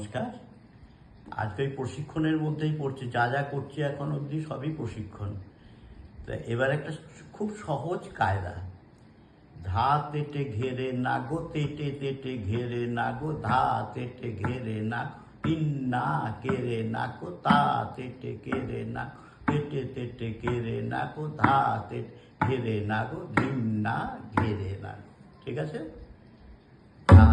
নমস্কার। আজকে ওই প্রশিক্ষণের মধ্যেই পড়ছে, যা যা করছি এখন অবধি সবই প্রশিক্ষণ। তা এবার একটা খুব সহজ কায়দা। ধা তেটে ঘেরে না গো, তেটে তেটে ঘেরে না গো, ধা তেটে ঘেরে না, তিন না কেড়ে না গো, তা তেটে কেড়ে না, তেটে তেটে কেড়ে না গো, ধা তেটে ঘেরে না গো, ধিম না ঘেরে না। ঠিক আছে? ধা